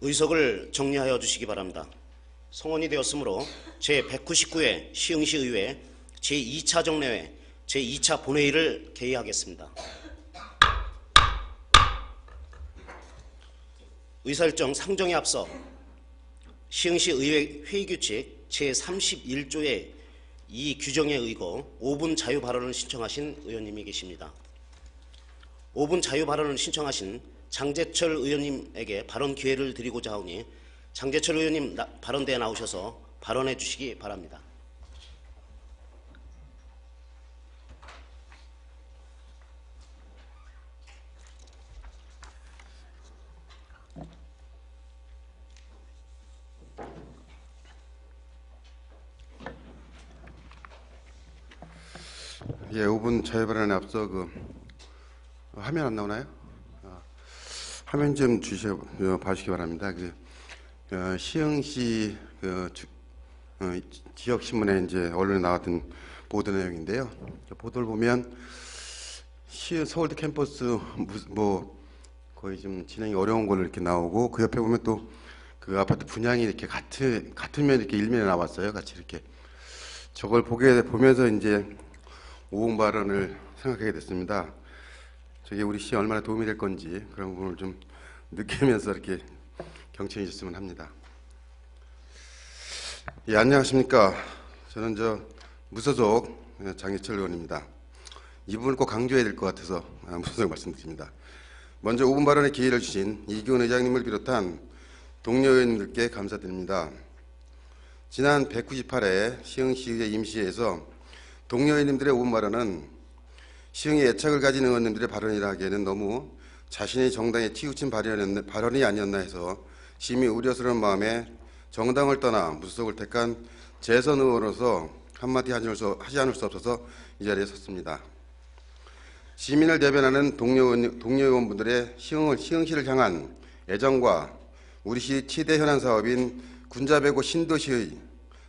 의석을 정리하여 주시기 바랍니다. 성원이 되었으므로 제199회 시흥시의회 제2차 정례회 제2차 본회의를 개의하겠습니다. 의사일정 상정에 앞서 시흥시의회 회의규칙 제31조의 이 규정에 의거 5분 자유 발언을 신청하신 의원님이 계십니다. 5분 자유 발언을 신청하신 장제철 의원님에게 발언 기회를 드리고자 하오니 장제철 의원님 발언대에 나오셔서 발언해 주시기 바랍니다. 예, 5분 자유 발언에 앞서 화면 안 나오나요? 화면 좀 봐주시기 바랍니다. 시흥시 지역 신문에 이제 언론에 나왔던 보도 내용인데요. 보도를 보면 서울대 캠퍼스 거의 좀 진행이 어려운 걸로 이렇게 나오고 그 옆에 보면 또 그 아파트 분양이 이렇게 같은 면 이렇게 일면에 나왔어요. 같이 이렇게 저걸 보면서 이제 5분 발언을 생각하게 됐습니다. 저게 우리 시에 얼마나 도움이 될 건지 그런 부분을 좀 느끼면서 이렇게 경청해 주셨으면 합니다. 예, 안녕하십니까. 저는 무소속 장혜철 의원입니다. 이 부분을 꼭 강조해야 될 것 같아서 무소속 말씀드립니다. 먼저 5분 발언에 기회를 주신 이기훈 의장님을 비롯한 동료 의원님들께 감사드립니다. 지난 198회 시흥시의회 임시회에서 동료 의원님들의 5분 발언은 시흥에 애착을 가진 의원님들의 발언이라 하기에는 너무 자신의 정당에 치우친 발언이 아니었나 해서 심히 우려스러운 마음에 정당을 떠나 무소속을 택한 재선 의원으로서 한마디 하지 않을 수 없어서 이 자리에 섰습니다. 시민을 대변하는 동료 의원분들의 시흥시를 향한 애정과 우리 시 최대 현안 사업인 군자배고 신도시의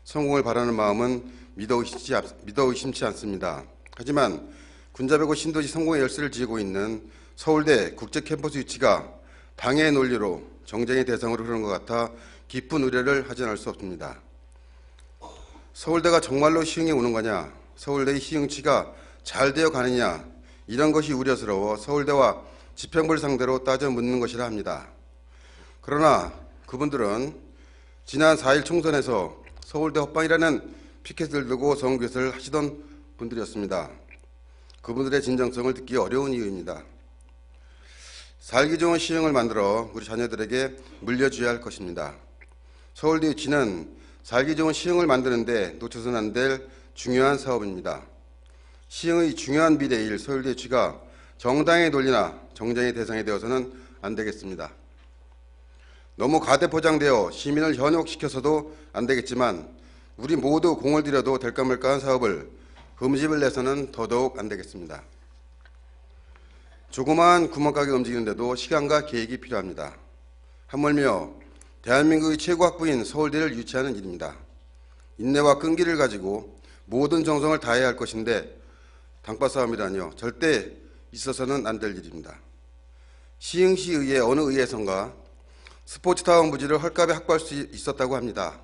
성공을 바라는 마음은 믿어 의심치 않습니다. 하지만 군자배고 신도시 성공의 열쇠를 쥐고 있는 서울대 국제캠퍼스 유치가 방해의 논리로 정쟁의 대상으로 흐르는 것 같아 깊은 우려를 하지 않을 수 없습니다. 서울대가 정말로 시흥에 오는 거냐, 서울대의 시흥치가 잘 되어 가느냐, 이런 것이 우려스러워 서울대와 집행부를 상대로 따져 묻는 것이라 합니다. 그러나 그분들은 지난 4일 총선에서 서울대 헛방이라는 피켓을 들고 선거교섭을 하시던 분들이었습니다. 그분들의 진정성을 듣기 어려운 이유입니다. 살기 좋은 시흥을 만들어 우리 자녀들에게 물려줘야 할 것입니다. 서울대 유치는 살기 좋은 시흥을 만드는 데 놓쳐서는 안 될 중요한 사업입니다. 시흥의 중요한 미래일 서울대 유치가 정당의 논리나 정쟁의 대상이 되어서는 안 되겠습니다. 너무 가대포장되어 시민을 현혹시켜서도 안 되겠지만 우리 모두 공을 들여도 될까 말까한 사업을 흠집을 내서는 더더욱 안 되겠습니다. 조그마한 구멍가게 움직이는데도 시간과 계획이 필요합니다. 하물며 대한민국의 최고 학부인 서울대를 유치하는 일입니다. 인내와 끈기를 가지고 모든 정성을 다해야 할 것인데 당파싸움이라니요. 절대 있어서는 안 될 일입니다. 시흥시의회 어느 의회선가 스포츠타운 부지를 헐값에 확보할 수 있었다고 합니다.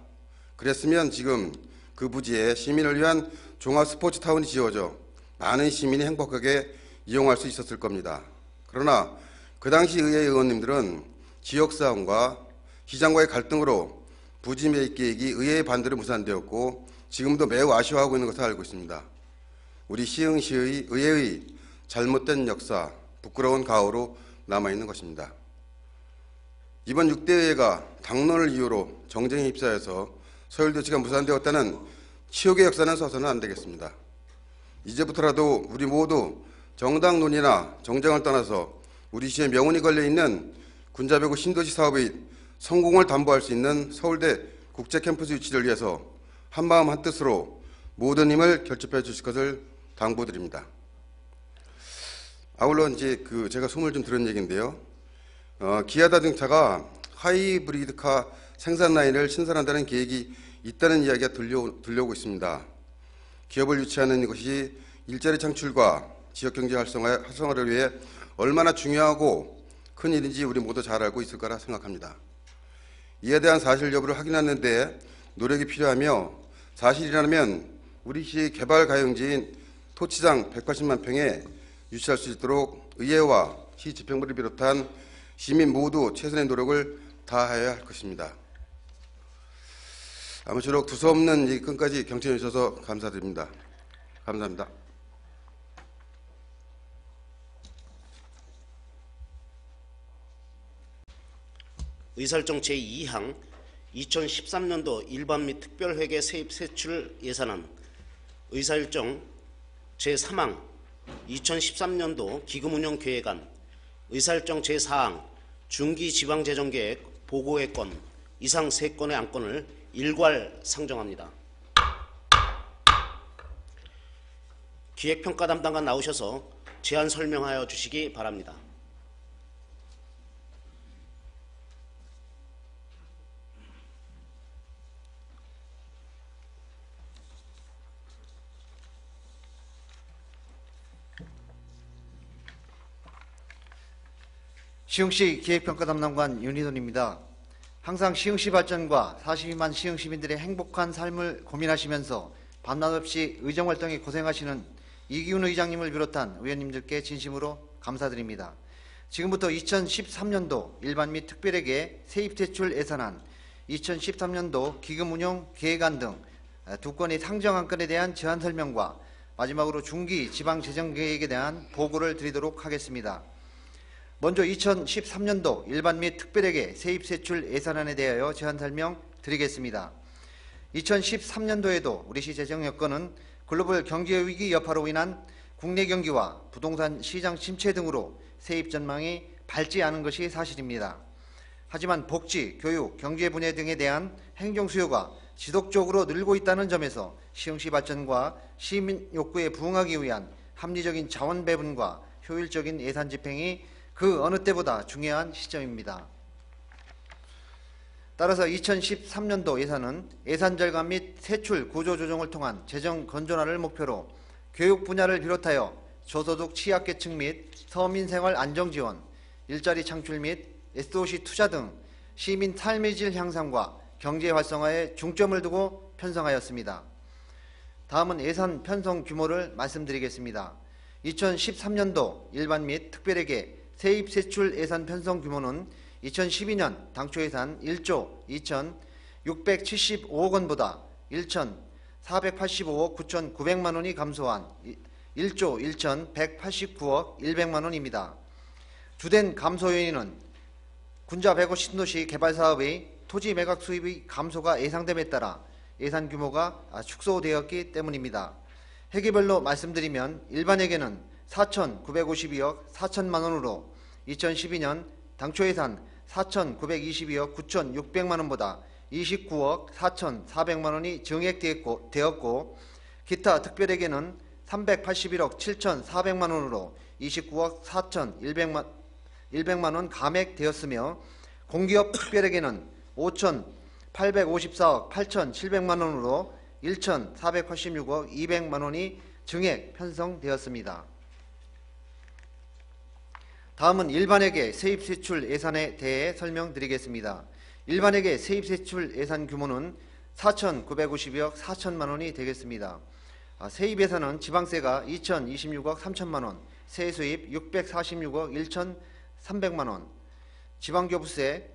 그랬으면 지금 그 부지에 시민을 위한 종합 스포츠타운이 지어져 많은 시민이 행복하게 이용할 수 있었을 겁니다. 그러나 그 당시 의회 의원님들은 지역싸움과 시장과의 갈등으로 부지 매입 계획이 의회의 반대로 무산되었고 지금도 매우 아쉬워하고 있는 것을 알고 있습니다. 우리 시흥시의 의회의 잘못된 역사, 부끄러운 가오로 남아있는 것입니다. 이번 6대 의회가 당론을 이유로 정쟁에 휩싸여서 서울대치가 무산되었다는 치욕의 역사는 서서는 안 되겠습니다. 이제부터라도 우리 모두 정당 논의나 정쟁을 떠나서 우리 시의 명운이 걸려있는 군자배고 신도시 사업의 성공을 담보할 수 있는 서울대 국제캠퍼스 유치를 위해서 한마음 한뜻으로 모든 힘을 결집해 주실 것을 당부드립니다. 아울러 이제 제가 소문을 좀 들은 얘기인데요. 기아 자동차가 하이브리드카 생산 라인을 신설한다는 계획이 있다는 이야기가 들려오고 있습니다. 기업을 유치하는 것이 일자리 창출과 지역경제 활성화를 위해 얼마나 중요하고 큰 일인지 우리 모두 잘 알고 있을 거라 생각합니다. 이에 대한 사실 여부를 확인하는 데 노력이 필요하며, 사실이라면 우리 시 개발 가용지인 토지장 180만 평에 유치할 수 있도록 의회와 시 집행부를 비롯한 시민 모두 최선의 노력을 다하여야 할 것입니다. 아무쪼록 두서없는 이 끝까지 경청해 주셔서 감사드립니다. 감사합니다. 의사일정 제2항 2013년도 일반 및 특별회계 세입 세출 예산안, 의사일정 제3항 2013년도 기금운용 계획안, 의사일정 제4항 중기지방재정계획 보고의 건 이상 3건의 안건을 일괄 상정합니다. 기획평가 담당관 나오셔서 제안 설명하여 주시기 바랍니다. 시흥시 기획평가 담당관 윤희돈입니다. 항상 시흥시 발전과 42만 시흥 시민들의 행복한 삶을 고민하시면서 밤낮 없이 의정활동에 고생하시는 이기훈 의장님을 비롯한 의원님들께 진심으로 감사드립니다. 지금부터 2013년도 일반 및 특별회계 세입대출 예산안, 2013년도 기금운용 계획안 등 두 건의 상정안건에 대한 제안 설명과 마지막으로 중기 지방재정계획에 대한 보고를 드리도록 하겠습니다. 먼저 2013년도 일반 및 특별회계 세입세출 예산안에 대하여 제안 설명 드리겠습니다. 2013년도에도 우리시 재정 여건은 글로벌 경제위기 여파로 인한 국내 경기와 부동산 시장 침체 등으로 세입 전망이 밝지 않은 것이 사실입니다. 하지만 복지, 교육, 경제 분야 등에 대한 행정 수요가 지속적으로 늘고 있다는 점에서 시흥시 발전과 시민 욕구에 부응하기 위한 합리적인 자원 배분과 효율적인 예산 집행이 그 어느 때보다 중요한 시점입니다. 따라서 2013년도 예산은 예산 절감 및 세출 구조 조정을 통한 재정 건전화를 목표로 교육 분야를 비롯하여 저소득 취약계층 및 서민생활 안정지원, 일자리 창출 및 SOC 투자 등 시민 삶의 질 향상과 경제 활성화에 중점을 두고 편성하였습니다. 다음은 예산 편성 규모를 말씀드리겠습니다. 2013년도 일반 및 특별회계 세입 세출 예산 편성 규모는 2012년 당초 예산 1조 2,675억 원보다 1,485억 9,900만 원이 감소한 1조 1,189억 100만 원입니다. 주된 감소 요인은 군자 105 신도시 개발 사업의 토지 매각 수입의 감소가 예상됨에 따라 예산 규모가 축소되었기 때문입니다. 회계별로 말씀드리면 일반회계는 4,952억 4천만 원으로 2012년 당초 예산 4,922억 9,600만 원보다 29억 4,400만 원이 증액되었고, 기타 특별회계는 381억 7,400만 원으로 29억 4,100만 원 감액되었으며, 공기업 특별회계는 5,854억 8,700만 원으로 1,486억 200만 원이 증액 편성되었습니다. 다음은 일반회계 세입세출 예산에 대해 설명드리겠습니다. 일반회계 세입세출 예산 규모는 4,952억 4천만 원이 되겠습니다. 세입 예산은 지방세가 2,026억 3천만 원, 세수입 646억 1,300만 원, 지방교부세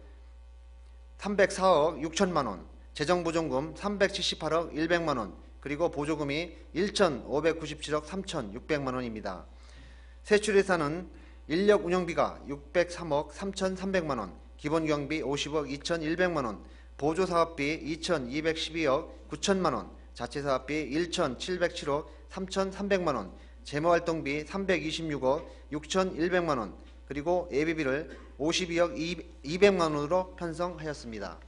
304억 6천만 원, 재정보조금 378억 100만 원, 그리고 보조금이 1,597억 3,600만 원입니다. 세출예산은 인력 운영비가 603억 3,300만 원, 기본경비 50억 2,100만 원, 보조사업비 2,212억 9천만 원, 자체사업비 1,707억 3,300만 원, 재무활동비 326억 6,100만 원, 그리고 예비비를 52억 200만 원으로 편성하였습니다.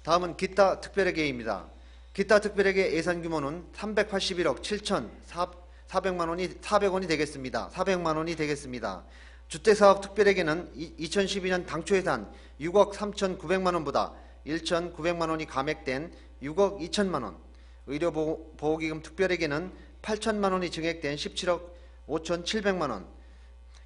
다음은 기타 특별회계입니다. 기타 특별회계 예산 규모는 381억 400만 원이 되겠습니다. 주택사업 특별회계는 2012년 당초 예산 6억 3,900만 원보다 1,900만 원이 감액된 6억 2천만 원, 의료보호기금 특별회계는 8천만 원이 증액된 17억 5,700만 원,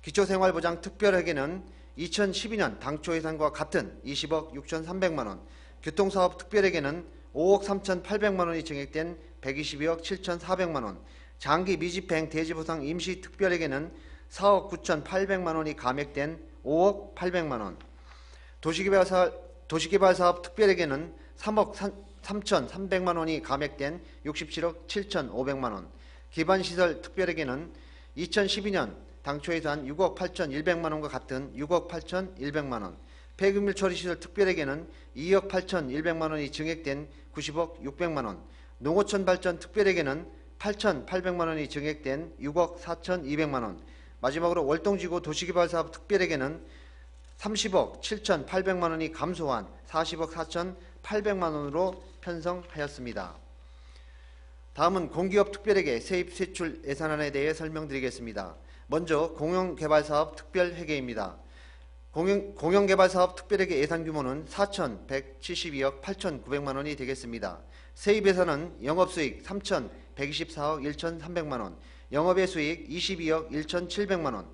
기초생활보장 특별회계는 2012년 당초 예산과 같은 20억 6,300만 원, 교통사업 특별에게는 5억 3,800만 원이 증액된 122억 7,400만 원, 장기 미집행 대지보상 임시 특별에게는 4억 9,800만 원이 감액된 5억 800만 원, 도시개발사업 특별에게는 3억 3,300만 원이 감액된 67억 7,500만 원, 기반시설 특별에게는 2012년 당초 예산 6억 8,100만 원과 같은 6억 8,100만 원, 폐기물 처리시설 특별에게는 2억 8,100만 원이 증액된 90억 600만 원, 농어촌 발전 특별에게는 8,800만 원이 증액된 6억 4,200만 원, 마지막으로 월동지구 도시개발사업 특별에게는 30억 7,800만 원이 감소한 40억 4,800만 원으로 편성하였습니다. 다음은 공기업 특별에게 세입 세출 예산안에 대해 설명드리겠습니다. 먼저 공영개발사업 특별회계입니다. 공영개발사업 특별회계 예산 규모는 4,172억 8,900만 원이 되겠습니다. 세입 예산은 영업수익 3,124억 1,300만 원, 영업외 수익 22억 1,700만 원,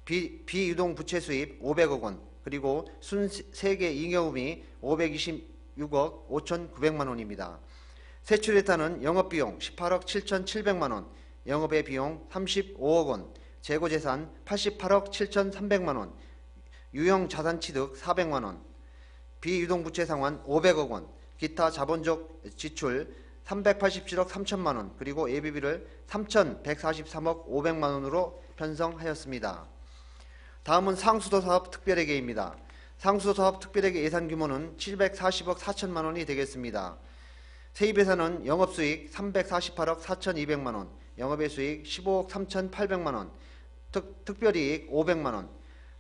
비유동 부채 수입 500억 원, 그리고 순세계 잉여금이 526억 5,900만 원입니다. 세출 예산은 영업비용 18억 7,700만 원, 영업외 비용 35억 원, 재고재산 88억 7,300만 원, 유형자산취득 400만 원, 비유동부채 상환 500억 원, 기타 자본적 지출 387억 3천만 원, 그리고 예비비를 3,143억 500만 원으로 편성하였습니다. 다음은 상수도사업 특별회계입니다. 상수도사업 특별회계 예산 규모는 740억 4천만 원이 되겠습니다. 세입 예산은 영업수익 348억 4,200만 원, 영업외 수익 15억 3,800만 원, 특별이익 500만 원,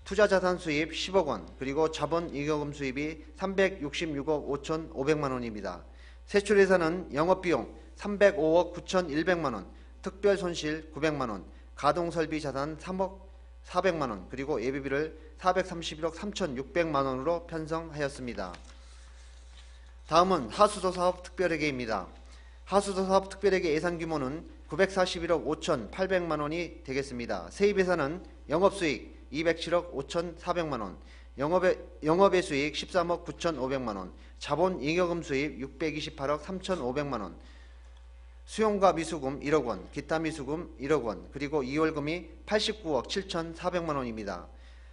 투자자산 수입 10억 원, 그리고 자본잉여금 수입이 366억 5,500만 원입니다. 세출 예산은 영업비용 305억 9,100만 원, 특별손실 900만 원, 가동설비 자산 3억 400만 원, 그리고 예비비를 431억 3,600만 원으로 편성하였습니다. 다음은 하수도사업 특별회계입니다. 하수도사업 특별회계 예산 규모는 941억 5,800만 원이 되겠습니다. 세입 예산은 영업수익 207억 5,400만 원, 영업외 수익 13억 9,500만 원, 자본잉여금 수입 628억 3,500만 원, 수용과 미수금 1억 원, 기타 미수금 1억 원, 그리고 이월금이 89억 7,400만 원입니다.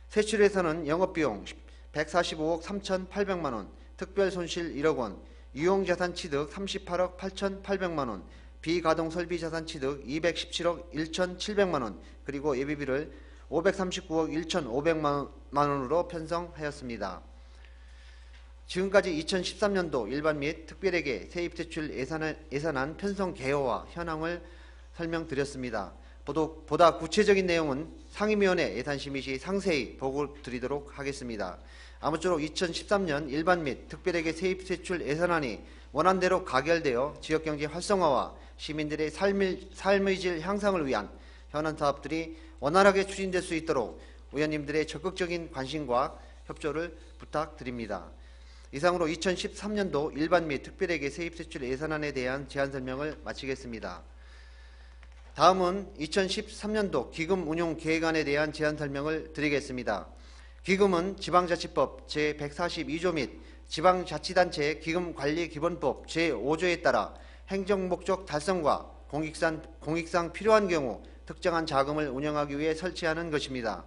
세출 예산은 영업비용 145억 3,800만 원, 특별손실 1억 원, 유용자산 취득 38억 8,800만 원, 비가동설비자산 취득 217억 1,700만 원, 그리고 예비비를 539억 1,500만 원으로 편성하였습니다. 지금까지 2013년도 일반 및 특별회계 세입세출 예산안 편성 개요와 현황을 설명드렸습니다. 보다 구체적인 내용은 상임위원회 예산심의 시 상세히 보고 드리도록 하겠습니다. 아무쪼록 2013년 일반 및 특별회계 세입세출 예산안이 원안대로 가결되어 지역경제 활성화와 시민들의 삶의 질 향상을 위한 현안 사업들이 원활하게 추진될 수 있도록 의원님들의 적극적인 관심과 협조를 부탁드립니다. 이상으로 2013년도 일반 및 특별회계 세입세출 예산안에 대한 제안 설명을 마치겠습니다. 다음은 2013년도 기금 운용 계획안에 대한 제안 설명을 드리겠습니다. 기금은 지방자치법 제142조 및 지방자치단체 기금관리기본법 제5조에 따라 행정목적 달성과 공익상 필요한 경우 특정한 자금을 운영하기 위해 설치하는 것입니다.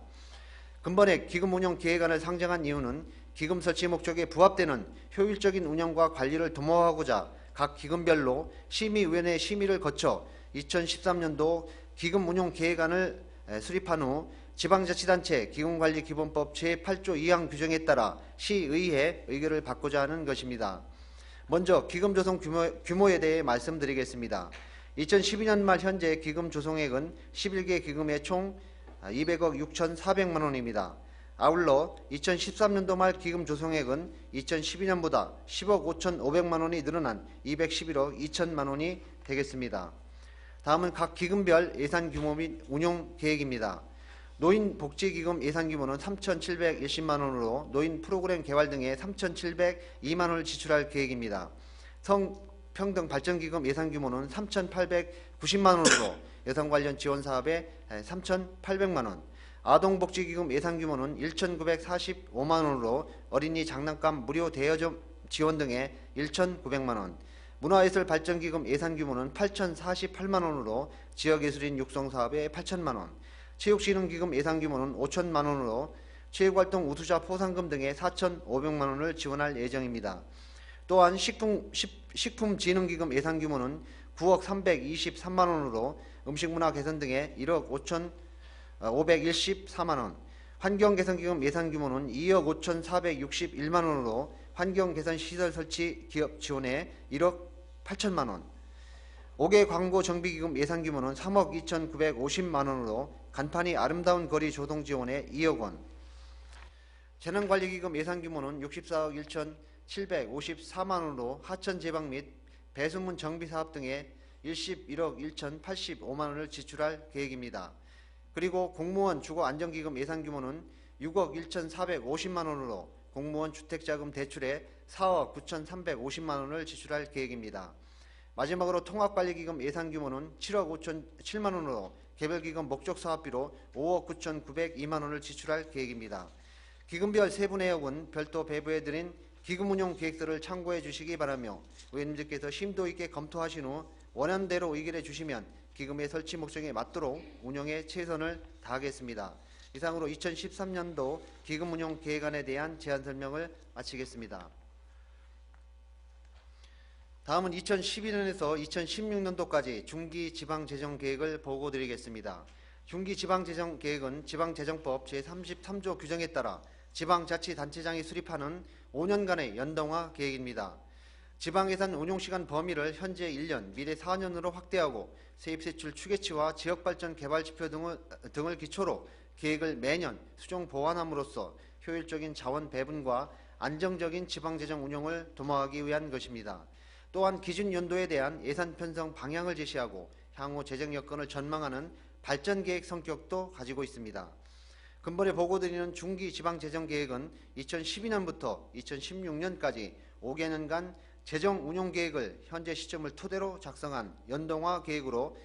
근본에 기금운용계획안을 상정한 이유는 기금 설치 목적에 부합되는 효율적인 운영과 관리를 도모하고자 각 기금별로 심의위원회 심의를 거쳐 2013년도 기금운용계획안을 수립한 후 지방자치단체 기금관리기본법 제8조 2항 규정에 따라 시의회 의결을 받고자 하는 것입니다. 먼저 기금 조성 규모에 대해 말씀드리겠습니다. 2012년 말 현재 기금 조성액은 11개 기금의 총 200억 6,400만 원입니다. 아울러 2013년도 말 기금 조성액은 2012년보다 10억 5,500만 원이 늘어난 211억 2천만 원이 되겠습니다. 다음은 각 기금별 예산 규모 및 운용 계획입니다. 노인복지기금 예산 규모는 3,710만 원으로 노인 프로그램 개발 등에 3,702만 원을 지출할 계획입니다. 성평등발전기금 예산 규모는 3,890만 원으로 여성 관련 지원 사업에 3,800만 원, 아동복지기금 예산 규모는 1,945만 원으로 어린이 장난감 무료 대여점 지원 등에 1,900만 원, 문화예술발전기금 예산 규모는 8,048만 원으로 지역예술인 육성사업에 8천만 원, 체육진흥기금 예산 규모는 5천만 원으로 체육활동 우수자 포상금 등에 4,500만 원을 지원할 예정입니다. 또한 식품진흥기금 예산 규모는 9억 323만 원으로 음식문화 개선 등에 1억 514만 원, 환경개선기금 예산 규모는 2억 5,461만 원으로 환경개선 시설 설치 기업 지원에 1억 8천만 원, 5개 광고 정비기금 예산 규모는 3억 2,950만 원으로 간판이 아름다운 거리 조성 지원에 2억 원, 재난관리기금 예산 규모는 64억 1,754만 원으로 하천 제방 및 배수문 정비 사업 등에 111억 1,085만 원을 지출할 계획입니다. 그리고 공무원 주거 안정기금 예산 규모는 6억 1,450만 원으로 공무원 주택자금 대출에 4억 9,350만 원을 지출할 계획입니다. 마지막으로 통합관리기금 예산 규모는 7억 5,007만 원으로 개별기금 목적사업비로 5억 9,902만 원을 지출할 계획입니다. 기금별 세부 내역은 별도 배부해드린 기금운용 계획서를 참고해 주시기 바라며 의원님들께서 심도 있게 검토하신 후 원안대로 의결해 주시면 기금의 설치 목적에 맞도록 운영에 최선을 다하겠습니다. 이상으로 2013년도 기금운용 계획안에 대한 제안 설명을 마치겠습니다. 다음은 2012년에서 2016년도까지 중기지방재정계획을 보고드리겠습니다. 중기지방재정계획은 지방재정법 제33조 규정에 따라 지방자치단체장이 수립하는 5년간의 연동화 계획입니다. 지방예산 운용시간 범위를 현재 1년, 미래 4년으로 확대하고 세입세출 추계치와 지역발전 개발지표 등을 기초로 계획을 매년 수정 보완함으로써 효율적인 자원 배분과 안정적인 지방재정 운영을 도모하기 위한 것입니다. 또한 기준 연도에 대한 예산 편성 방향을 제시하고 향후 재정 여건을 전망하는 발전계획 성격도 가지고 있습니다. 근본에 보고드리는 중기지방재정계획은 2012년부터 2016년까지 5개년간 재정운용계획을 현재 시점을 토대로 작성한 연동화 계획으로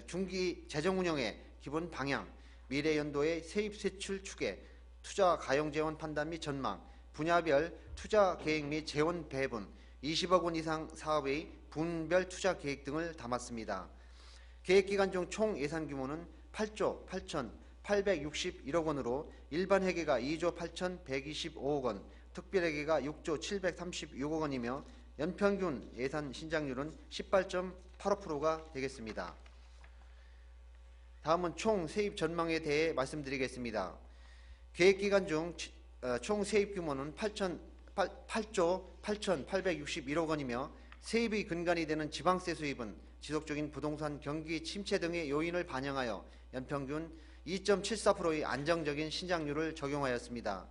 중기재정운영의 기본 방향, 미래 연도의 세입세출 추계, 투자 가용재원 판단 및 전망, 분야별 투자 계획 및 재원 배분, 20억 원 이상 사업의 분별 투자 계획 등을 담았습니다. 계획기간 중 총 예산 규모는 8조 8,861억 원으로 일반 회계가 2조 8,125억 원, 특별회계가 6조 736억 원이며 연평균 예산 신장률은 18.85%가 되겠습니다. 다음은 총 세입 전망에 대해 말씀드리겠습니다. 계획기간 중 총 세입 규모는 8조 8,861억 원이며 세입의 근간이 되는 지방세 수입은 지속적인 부동산 경기 침체 등의 요인을 반영하여 연평균 2.74%의 안정적인 신장률을 적용하였습니다.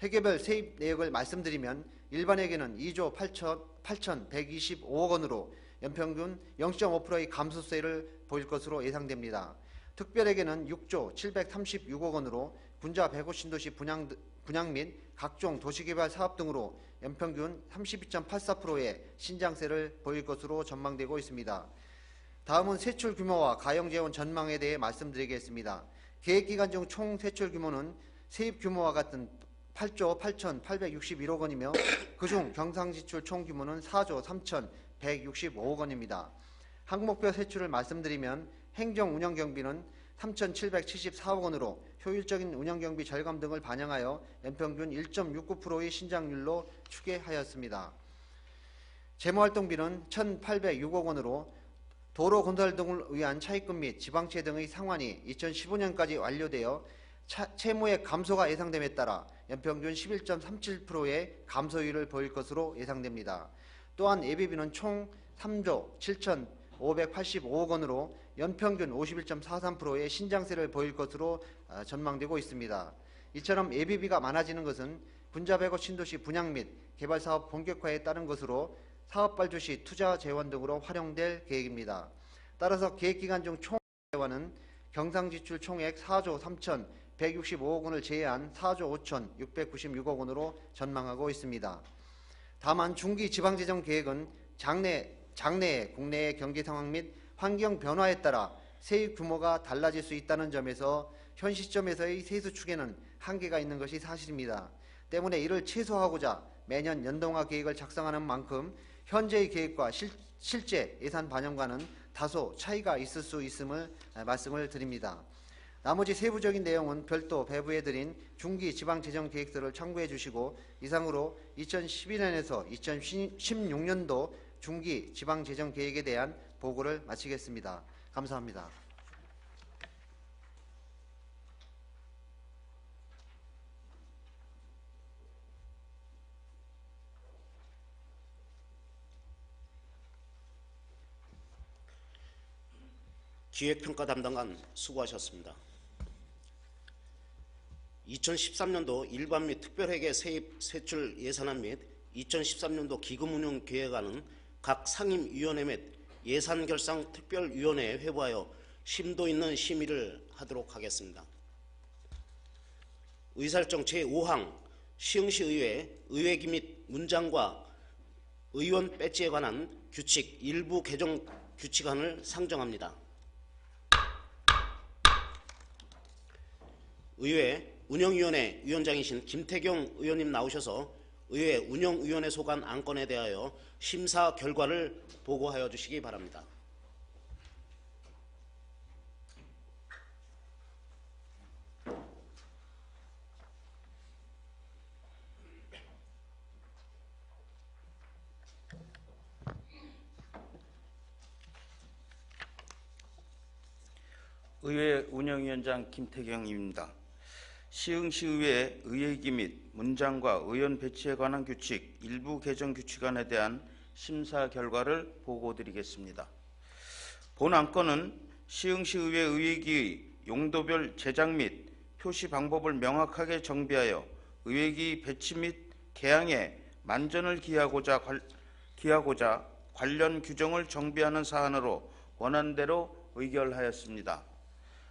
회계별 세입 내역을 말씀드리면 일반 회계는 2조 8,125억 원으로 연평균 0.5%의 감소세를 보일 것으로 예상됩니다. 특별회계는 6조 736억 원으로 군자 150신도시 분양 및 각종 도시개발 사업 등으로 연평균 32.84%의 신장세를 보일 것으로 전망되고 있습니다. 다음은 세출 규모와 가용재원 전망에 대해 말씀드리겠습니다. 계획기간 중 총 세출 규모는 세입 규모와 같은 8조 8,861억 원이며 그중 경상지출 총 규모는 4조 3,165억 원입니다. 항목별 세출을 말씀드리면 행정운영경비는 3,774억 원으로 효율적인 운영경비 절감 등을 반영하여 연평균 1.69%의 신장률로 추계하였습니다. 재무활동비는 1,806억 원으로 도로 건설 등을 위한 차입금 및 지방채 등의 상환이 2015년까지 완료되어 채무의 감소가 예상됨에 따라 연평균 11.37%의 감소율을 보일 것으로 예상됩니다. 또한 예비비는 총 3조 7,585억 원으로 연평균 51.43%의 신장세를 보일 것으로 전망되고 있습니다. 이처럼 예비비가 많아지는 것은 군자 100호 신도시 분양 및 개발사업 본격화에 따른 것으로 사업 발주 시 투자 재원 등으로 활용될 계획입니다. 따라서 계획기간 중 총 재원은 경상지출 총액 4조 3,165억 원을 제외한 4조 5,696억 원으로 전망하고 있습니다. 다만 중기지방재정계획은 장래 국내의 경기 상황 및 환경 변화에 따라 세입 규모가 달라질 수 있다는 점에서 현 시점에서의 세수 축에는 한계가 있는 것이 사실입니다. 때문에 이를 최소화하고자 매년 연동화 계획을 작성하는 만큼 현재의 계획과 실제 예산 반영과는 다소 차이가 있을 수 있음을 말씀을 드립니다. 나머지 세부적인 내용은 별도 배부해드린 중기 지방재정계획서를 참고해 주시고, 이상으로 2012년에서 2016년도 중기 지방재정계획에 대한 보고를 마치겠습니다. 감사합니다. 기획평가 담당관 수고하셨습니다. 2013년도 일반 및 특별회계 세입 세출 예산안 및 2013년도 기금운용 계획안은 각 상임위원회 및 예산결상특별위원회에 회부하여 심도 있는 심의를 하도록 하겠습니다. 의사일정 제5항 시흥시의회 의회기 및 문장과 의원 배지에 관한 규칙 일부 개정 규칙안을 상정합니다. 의회 운영위원회 위원장이신 김태경 의원님 나오셔서 의회 운영위원회 소관 안건에 대하여 심사 결과를 보고하여 주시기 바랍니다. 의회 운영위원장 김태경입니다. 시흥시의회 의회기 및 문장과 의원 배치에 관한 규칙 일부 개정 규칙안에 대한 심사 결과를 보고드리겠습니다. 본 안건은 시흥시의회 의회기의 용도별 제작 및 표시 방법을 명확하게 정비하여 의회기 배치 및 개항에 만전을 기하고자 관련 규정을 정비하는 사안으로 원안대로 의결하였습니다.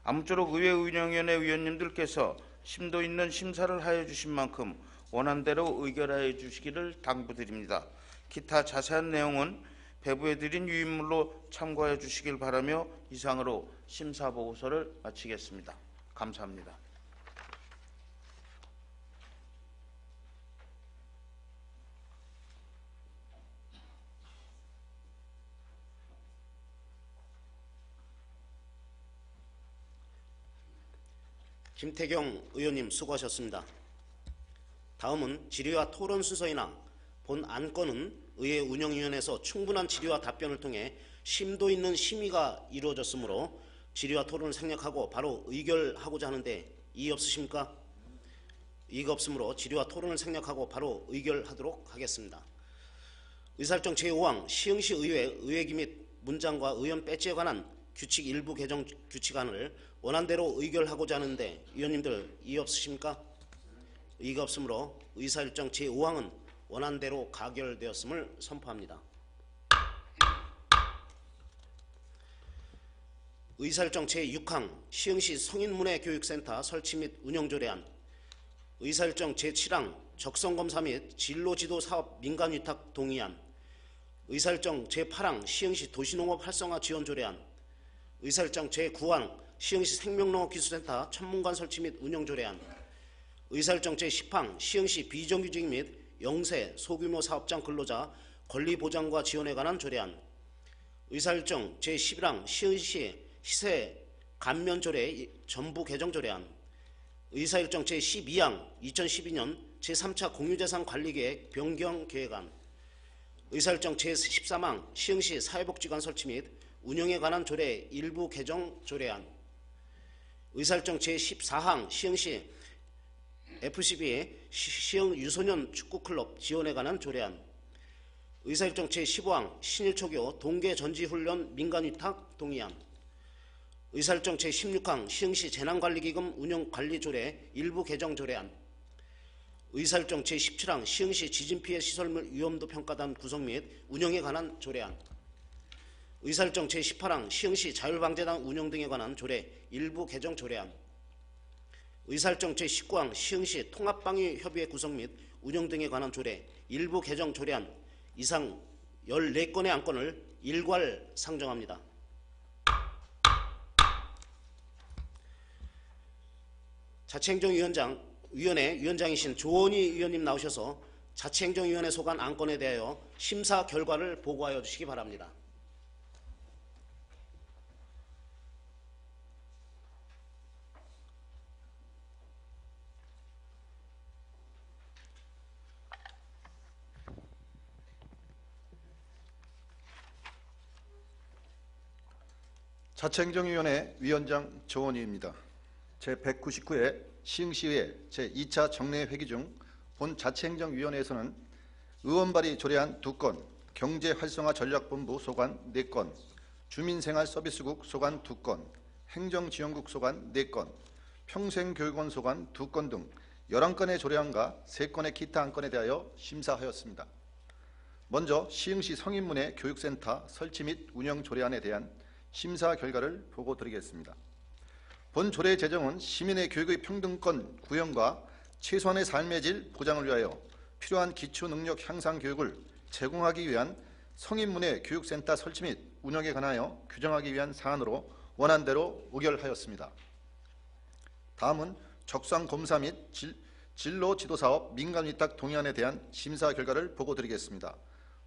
아무쪼록 의회 운영위원회 위원님들께서 심도 있는 심사를 하여 주신 만큼 원안대로 의결하여 주시기를 당부드립니다. 기타 자세한 내용은 배부해드린 유인물로 참고하여 주시길 바라며 이상으로 심사보고서를 마치겠습니다. 감사합니다. 김태경 의원님 수고하셨습니다. 다음은 질의와 토론 순서이나 본 안건은 의회 운영위원회에서 충분한 질의와 답변을 통해 심도 있는 심의가 이루어졌으므로 질의와 토론을 생략하고 바로 의결하고자 하는데 이의 없으십니까? 이의가 없으므로 질의와 토론을 생략하고 바로 의결하도록 하겠습니다. 의사일정 제5항 시흥시 의회 의회기 및 문장과 의원 배지에 관한 규칙 일부 개정 규칙안을 원안대로 의결하고자 하는데 위원님들 이의 없으십니까? 이의가 없으므로 의사일정 제5항은 원안대로 가결되었음을 선포합니다. 의사일정 제6항 시흥시 성인문예교육센터 설치 및 운영조례안, 의사일정 제7항 적성검사 및 진로지도사업 민간위탁 동의안, 의사일정 제8항 시흥시 도시농업 활성화 지원조례안, 의사일정 제9항 시흥시 생명농업기술센터 천문관 설치 및 운영조례안, 의사일정 제10항 시흥시 비정규직 및 영세 소규모 사업장 근로자 권리보장과 지원에 관한 조례안, 의사일정 제11항 시흥시 시세 감면조례 전부 개정 조례안, 의사일정 제12항 2012년 제3차 공유재산 관리계획 변경 계획안, 의사일정 제13항 시흥시 사회복지관 설치 및 운영에 관한 조례 일부 개정 조례안, 의사일정 제14항 시흥시 FCB 시흥 유소년 축구클럽 지원에 관한 조례안, 의사일정 제15항 신일초교 동계전지훈련 민간위탁 동의안, 의사일정 제16항 시흥시 재난관리기금 운영관리조례 일부 개정 조례안, 의사일정 제17항 시흥시 지진피해 시설물 위험도 평가단 구성 및 운영에 관한 조례안, 의사일정 제18항 시흥시 자율방재단 운영 등에 관한 조례 일부 개정 조례안, 의사일정 제19항 시흥시 통합방위협의회 구성 및 운영 등에 관한 조례 일부 개정 조례안 이상 14건의 안건을 일괄 상정합니다. 자치행정위원회 위원장이신 조원희 의원님 나오셔서 자치행정위원회 소관 안건에 대하여 심사 결과를 보고하여 주시기 바랍니다. 자치행정위원회 위원장 조원희입니다. 제199회 시흥시의회 제2차 정례회기 중 본 자치행정위원회에서는 의원 발의 조례안 2건, 경제활성화 전략본부 소관 4건, 주민생활서비스국 소관 2건, 행정지원국 소관 4건, 평생교육원 소관 2건 등 11건의 조례안과 3건의 기타 안건에 대하여 심사하였습니다. 먼저 시흥시 성인문예 교육센터 설치 및 운영 조례안에 대한 심사 결과를 보고드리겠습니다. 본 조례 제정은 시민의 교육의 평등권 구현과 최소한의 삶의 질 보장을 위하여 필요한 기초능력 향상 교육을 제공하기 위한 성인문예 교육센터 설치 및 운영에 관하여 규정하기 위한 사안으로 원안대로 의결하였습니다. 다음은 적성검사 및 진로지도사업 민간위탁 동의안에 대한 심사 결과를 보고드리겠습니다.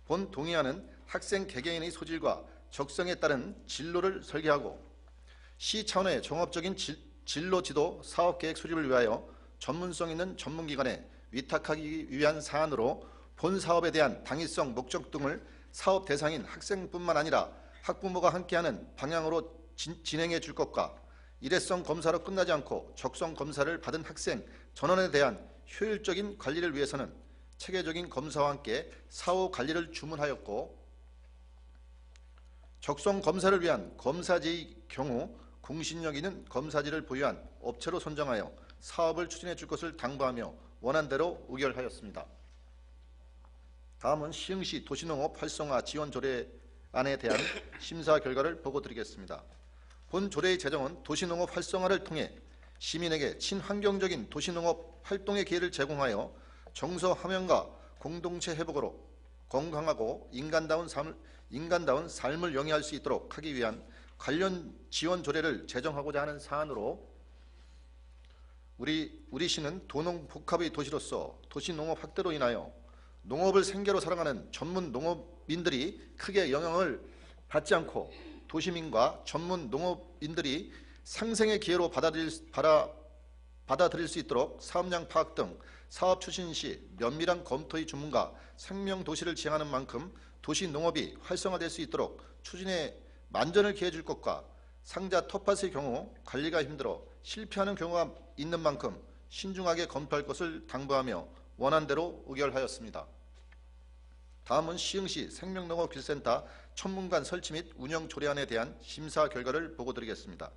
본 동의안은 학생 개개인의 소질과 적성에 따른 진로를 설계하고 시 차원의 종합적인 진로지도 사업계획 수립을 위하여 전문성 있는 전문기관에 위탁하기 위한 사안으로 본 사업에 대한 당위성, 목적 등을 사업 대상인 학생뿐만 아니라 학부모가 함께하는 방향으로 진행해 줄 것과 일회성 검사로 끝나지 않고 적성 검사를 받은 학생 전원에 대한 효율적인 관리를 위해서는 체계적인 검사와 함께 사후 관리를 주문하였고, 적성 검사를 위한 검사지의 경우 공신력 있는 검사지를 보유한 업체로 선정하여 사업을 추진해 줄 것을 당부하며 원안대로 의결하였습니다. 다음은 시흥시 도시농업 활성화 지원 조례안에 대한 심사 결과를 보고드리겠습니다. 본 조례의 제정은 도시농업 활성화를 통해 시민에게 친환경적인 도시농업 활동의 기회를 제공하여 정서 함양과 공동체 회복으로 건강하고 인간다운 삶을 영위할 수 있도록 하기 위한 관련 지원 조례를 제정하고자 하는 사안으로 우리 시는 도농복합의 도시로서 도시농업 확대로 인하여 농업을 생계로 살아가는 전문 농업인들이 크게 영향을 받지 않고 도시민과 전문 농업인들이 상생의 기회로 받아들일 수 있도록 사업량 파악 등 사업 추진 시 면밀한 검토의 전문가 생명도시를 지향하는 만큼 도시농업이 활성화될 수 있도록 추진에 만전을 기해 줄 것과 상자 텃밭의 경우 관리가 힘들어 실패하는 경우가 있는 만큼 신중하게 검토할 것을 당부하며 원안대로 의결하였습니다. 다음은 시흥시 생명농업기술센터 천문관 설치 및 운영 조례안에 대한 심사 결과를 보고드리겠습니다.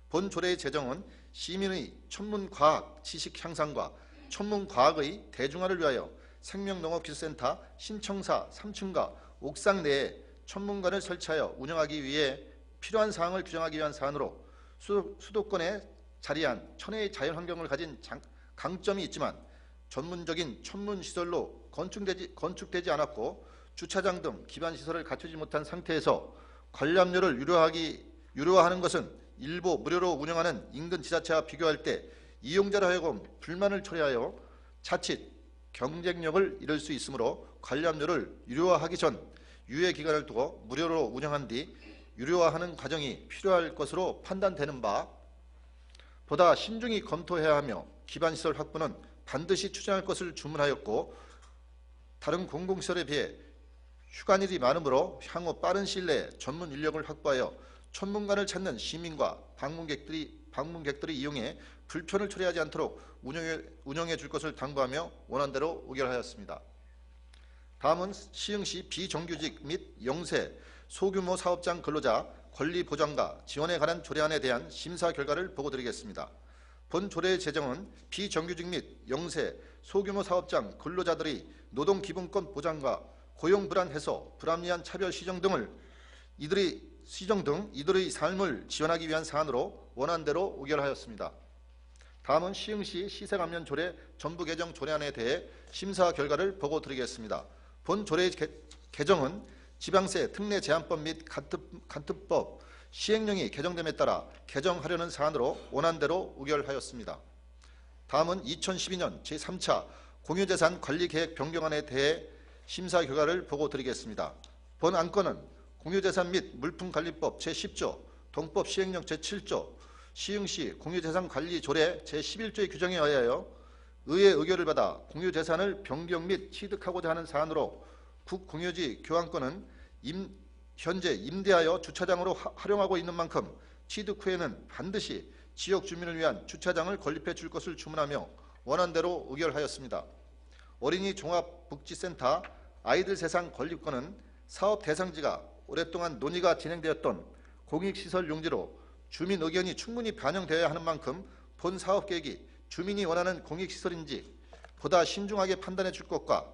본 조례의 제정은 시민의 천문과학 지식 향상과 천문과학의 대중화를 위하여 생명농업기술센터 신청사 3층과 옥상 내에 천문관을 설치하여 운영하기 위해 필요한 사항을 규정하기 위한 사안으로 수도권에 자리한 천혜의 자연환경을 가진 강점이 있지만 전문적인 천문시설로 건축되지 않았고 주차장 등 기반시설을 갖추지 못한 상태에서 관람료를 유료화하는 것은 일부 무료로 운영하는 인근 지자체와 비교할 때 이용자로 하여금 불만을 초래하여 자칫 경쟁력을 잃을 수 있으므로 관람료를 유료화하기 전 유예 기간을 두고 무료로 운영한 뒤 유료화하는 과정이 필요할 것으로 판단되는 바 보다 신중히 검토해야 하며 기반시설 확보는 반드시 추진할 것을 주문하였고, 다른 공공시설에 비해 휴관일이 많으므로 향후 빠른 시일 내에 전문 인력을 확보하여 천문관을 찾는 시민과 방문객들이 이용해 불편을 초래하지 않도록 운영해 줄 것을 당부하며 원안대로 의결하였습니다. 다음은 시흥시 비정규직 및 영세 소규모 사업장 근로자 권리 보장과 지원에 관한 조례안에 대한 심사 결과를 보고드리겠습니다. 본 조례의 제정은 비정규직 및 영세 소규모 사업장 근로자들의 노동기본권 보장과 고용 불안 해소, 불합리한 차별 시정 등 이들의 삶을 지원하기 위한 사안으로 원안대로 의결하였습니다. 다음은 시흥시 시세감면 조례 전부 개정 조례안에 대해 심사 결과를 보고드리겠습니다. 본 조례의 개정은 지방세 특례 제한법 및 간특법 시행령이 개정됨에 따라 개정하려는 사안으로 원안대로 의결하였습니다. 다음은 2012년 제3차 공유재산 관리계획 변경안에 대해 심사 결과를 보고 드리겠습니다. 본 안건은 공유재산 및 물품관리법 제10조, 동법 시행령 제7조, 시흥시 공유재산관리조례 제11조의 규정에 의하여 의회 의결을 받아 공유재산을 변경 및 취득하고자 하는 사안으로 국공유지 교환권은 현재 임대하여 주차장으로 활용하고 있는 만큼 취득 후에는 반드시 지역 주민을 위한 주차장을 건립해 줄 것을 주문하며 원안대로 의결하였습니다. 어린이 종합복지센터 아이들 세상 건립권은 사업 대상지가 오랫동안 논의가 진행되었던 공익시설 용지로 주민 의견이 충분히 반영되어야 하는 만큼 본 사업계획이 주민이 원하는 공익시설인지 보다 신중하게 판단해 줄 것과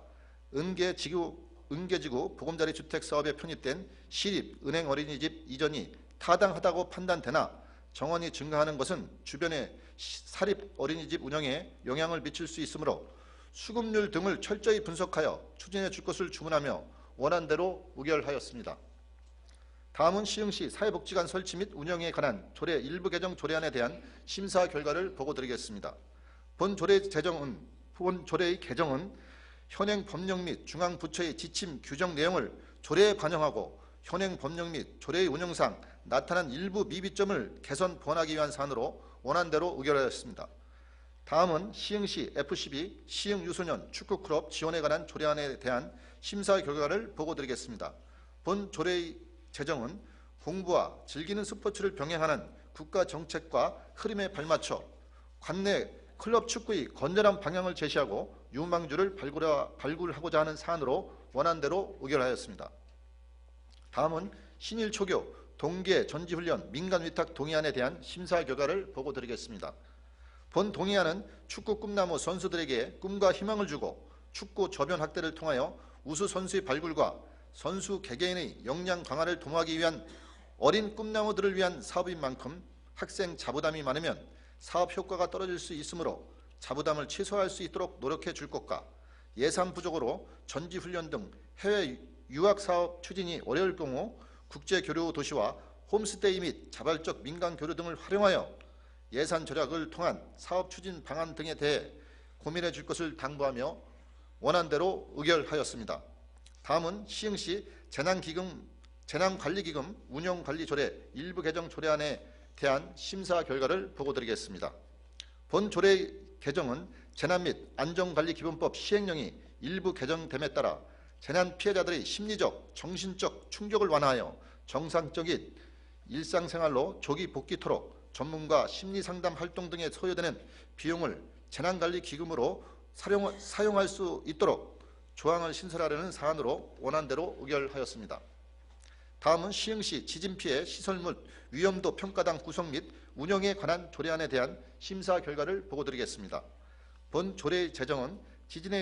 은계지구 보금자리 주택 사업에 편입된 시립 은행 어린이집 이전이 타당하다고 판단되나 정원이 증가하는 것은 주변의 사립 어린이집 운영에 영향을 미칠 수 있으므로 수급률 등을 철저히 분석하여 추진해 줄 것을 주문하며 원안대로 의결하였습니다. 다음은 시흥시 사회복지관 설치 및 운영에 관한 조례 일부 개정 조례안에 대한 심사 결과를 보고 드리겠습니다. 본 조례의 개정은 현행 법령 및 중앙부처의 지침 규정 내용을 조례에 반영하고 현행 법령 및 조례의 운영상 나타난 일부 미비점을 개선 보완하기 위한 사안으로 원안대로 의결하였습니다. 다음은 시흥시 F12 시흥 유소년 축구 클럽 지원에 관한 조례안에 대한 심사 결과를 보고 드리겠습니다. 본 조례의 제정은 공부와 즐기는 스포츠를 병행하는 국가 정책과 흐름에 발맞춰 관내 클럽 축구의 건전한 방향을 제시하고 유망주를 발굴하고자 하는 사안으로 원안대로 의결하였습니다. 다음은 신일 초교 동계 전지훈련 민간위탁 동의안에 대한 심사 결과를 보고 드리겠습니다. 본 동의안은 축구 꿈나무 선수들에게 꿈과 희망을 주고 축구 저변 확대를 통하여 우수 선수의 발굴과 선수 개개인의 역량 강화를 도모하기 위한 어린 꿈나무들을 위한 사업인 만큼 학생 자부담이 많으면 사업 효과가 떨어질 수 있으므로 자부담을 최소화할 수 있도록 노력해 줄 것과 예산 부족으로 전지훈련 등 해외 유학 사업 추진이 어려울 경우 국제교류 도시와 홈스테이 및 자발적 민간 교류 등을 활용하여 예산 절약을 통한 사업 추진 방안 등에 대해 고민해 줄 것을 당부하며 원안대로 의결하였습니다. 다음은 시흥시 재난관리기금 운영관리조례 일부 개정 조례안에 대한 심사 결과를 보고 드리겠습니다. 본 조례 개정은 재난 및 안전관리기본법 시행령이 일부 개정됨에 따라 재난 피해자들의 심리적, 정신적 충격을 완화하여 정상적인 일상생활로 조기 복귀토록 전문가 심리상담 활동 등에 소요되는 비용을 재난관리기금으로 사용할 수 있도록 조항을 신설하려는 사안으로 원안대로 의결하였습니다. 다음은 시흥시 지진피해 시설 및 위험도 평가당 구성 및 운영에 관한 조례안에 대한 심사 결과를 보고 드리겠습니다. 본 조례 제정은 지진에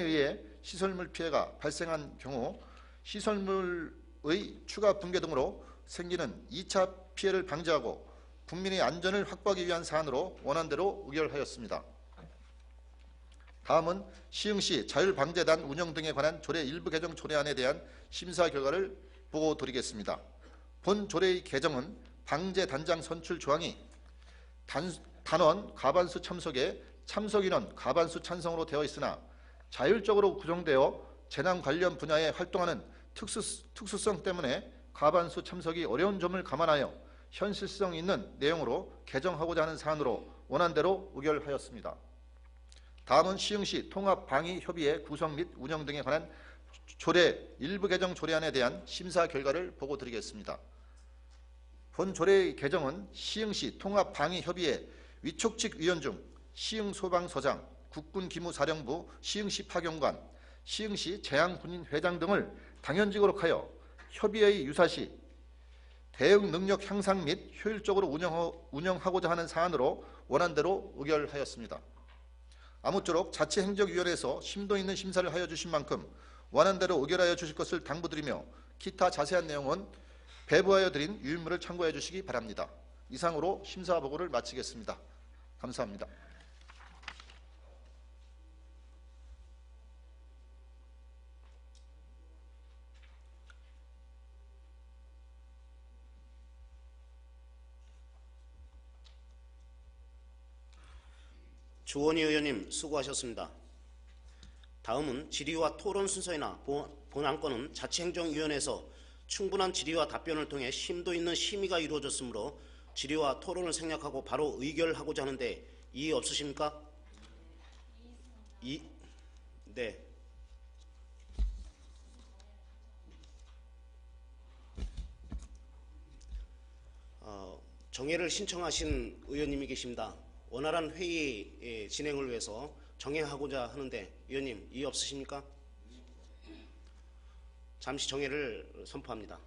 의해 시설물 피해가 발생한 경우 시설물의 추가 붕괴 등으로 생기는 2차 피해를 방지하고 국민의 안전을 확보하기 위한 사안으로 원안대로 의결하였습니다. 다음은 시흥시 자율방재단 운영 등에 관한 조례 일부 개정 조례안에 대한 심사 결과를 보고 드리겠습니다. 본 조례의 개정은 방재단장 선출 조항이 단원 가반수 참석에 참석인원 가반수 찬성으로 되어 있으나 자율적으로 구성되어 재난 관련 분야에 활동하는 특수성 때문에 가반수 참석이 어려운 점을 감안하여 현실성 있는 내용으로 개정하고자 하는 사안으로 원안대로 의결하였습니다. 다음은 시흥시 통합방위협의회 구성 및 운영 등에 관한 조례 일부 개정 조례안에 대한 심사 결과를 보고 드리겠습니다. 본 조례의 개정은 시흥시 통합방위협의회 위촉직 위원 중 시흥소방서장, 국군기무사령부 시흥시 파견관, 시흥시 재향군인회장 등을 당연직으로 하여 협의회의 유사시 대응 능력 향상 및 효율적으로 운영하고자 하는 사안으로 원안대로 의결하였습니다. 아무쪼록 자치행정위원회에서 심도 있는 심사를 하여 주신 만큼 원안대로 의결하여 주실 것을 당부드리며 기타 자세한 내용은 배부하여 드린 유인물을 참고해 주시기 바랍니다. 이상으로 심사 보고를 마치겠습니다. 감사합니다. 주원희 의원님 수고하셨습니다. 다음은 질의와 토론 순서이나 본안건은 자치행정위원회에서 충분한 질의와 답변을 통해 심도 있는 심의가 이루어졌으므로 질의와 토론을 생략하고 바로 의결하고자 하는데 이의 없으십니까? 네. 정회를 신청하신 의원님이 계십니다. 원활한 회의 진행을 위해서 정회하고자 하는데 의원님 이의 없으십니까? 잠시 정회를 선포합니다.